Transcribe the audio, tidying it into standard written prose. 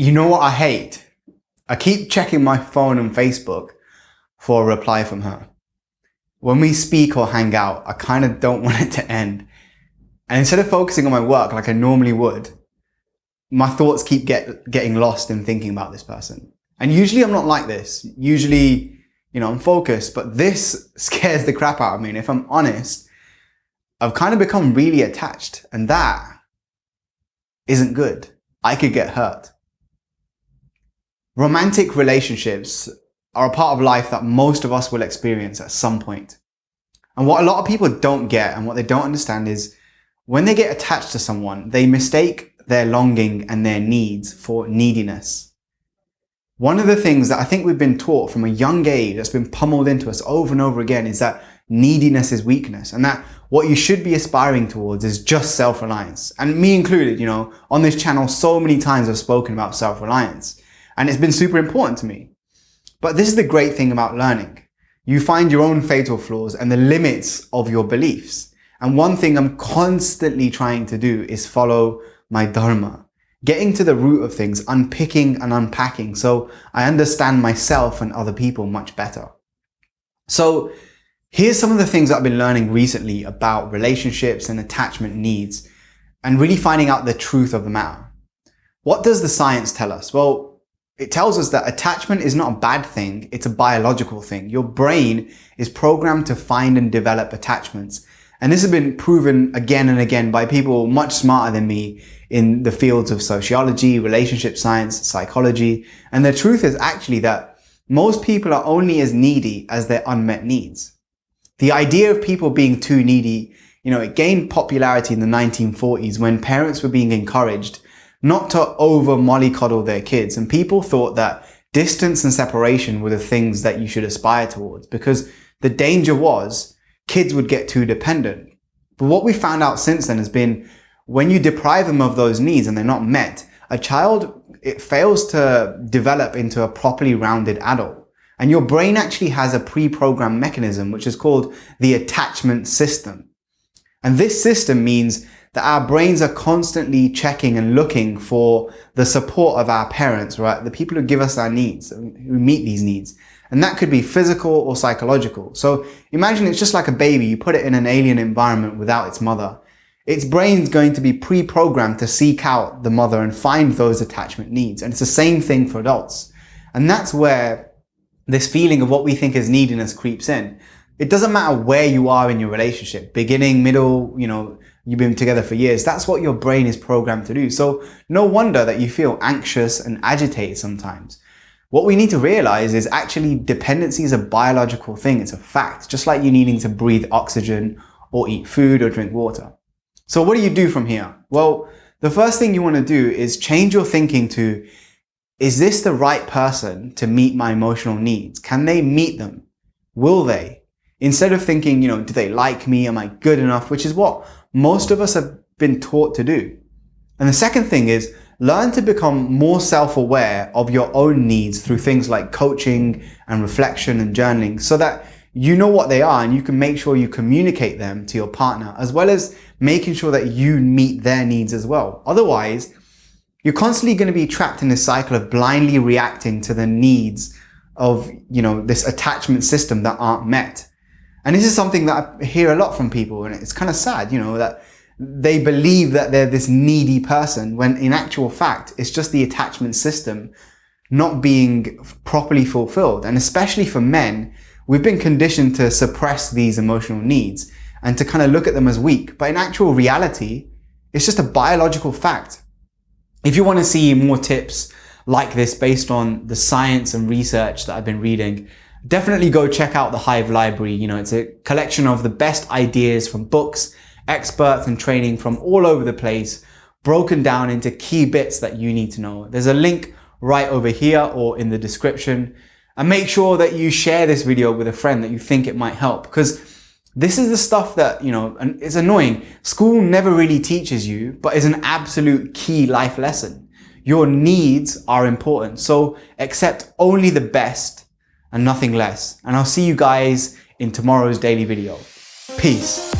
You know what I hate? I keep checking my phone and Facebook for a reply from her. When we speak or hang out, I kind of don't want it to end. And instead of focusing on my work like I normally would, my thoughts keep getting lost in thinking about this person. And usually I'm not like this. Usually, I'm focused, but this scares the crap out of me. And if I'm honest, I've kind of become really attached, and that isn't good. I could get hurt. Romantic relationships are a part of life that most of us will experience at some point. And what a lot of people don't get and what they don't understand is when they get attached to someone, they mistake their longing and their needs for neediness. One of the things that I think we've been taught from a young age, that's been pummeled into us over and over again, is that neediness is weakness, and that what you should be aspiring towards is just self-reliance. And me included, on this channel, so many times I've spoken about self-reliance, and it's been super important to me. But this is the great thing about learning. You find your own fatal flaws and the limits of your beliefs. And one thing I'm constantly trying to do is follow my dharma, getting to the root of things, unpicking and unpacking, so I understand myself and other people much better. So here's some of the things that I've been learning recently about relationships and attachment needs, and really finding out the truth of the matter. What does the science tell us? Well, it tells us that attachment is not a bad thing, it's a biological thing. Your brain is programmed to find and develop attachments. And this has been proven again and again by people much smarter than me in the fields of sociology, relationship science, psychology. And the truth is actually that most people are only as needy as their unmet needs. The idea of people being too needy, it gained popularity in the 1940s when parents were being encouraged not to over mollycoddle their kids. And people thought that distance and separation were the things that you should aspire towards, because the danger was kids would get too dependent. But what we found out since then has been when you deprive them of those needs and they're not met, a child, it fails to develop into a properly rounded adult. And your brain actually has a pre-programmed mechanism, which is called the attachment system. And this system means that our brains are constantly checking and looking for the support of our parents, right? The people who give us our needs, who meet these needs. And that could be physical or psychological. So imagine it's just like a baby. You put it in an alien environment without its mother. Its brain's going to be pre-programmed to seek out the mother and find those attachment needs. And it's the same thing for adults. And that's where this feeling of what we think is neediness creeps in. It doesn't matter where you are in your relationship, beginning, middle, you've been together for years. That's what your brain is programmed to do. So no wonder that you feel anxious and agitated sometimes. What we need to realize is actually dependency is a biological thing. It's a fact, just like you needing to breathe oxygen or eat food or drink water. So what do you do from here? Well, the first thing you want to do is change your thinking to, is this the right person to meet my emotional needs? Can they meet them? Will they? Instead of thinking, do they like me? Am I good enough? Which is what most of us have been taught to do. And the second thing is learn to become more self-aware of your own needs through things like coaching and reflection and journaling, so that you know what they are and you can make sure you communicate them to your partner, as well as making sure that you meet their needs as well. Otherwise, you're constantly going to be trapped in this cycle of blindly reacting to the needs of, this attachment system that aren't met. And this is something that I hear a lot from people, and it's kind of sad, that they believe that they're this needy person when in actual fact, it's just the attachment system not being properly fulfilled. And especially for men, we've been conditioned to suppress these emotional needs and to kind of look at them as weak. But in actual reality, it's just a biological fact. If you want to see more tips like this based on the science and research that I've been reading, definitely go check out the Hive Library. It's a collection of the best ideas from books, experts, and training from all over the place, broken down into key bits that you need to know. There's a link right over here or in the description. And make sure that you share this video with a friend that you think it might help, because this is the stuff that, and it's annoying. School never really teaches you, but is an absolute key life lesson. Your needs are important. So accept only the best and nothing less. And I'll see you guys in tomorrow's daily video. Peace.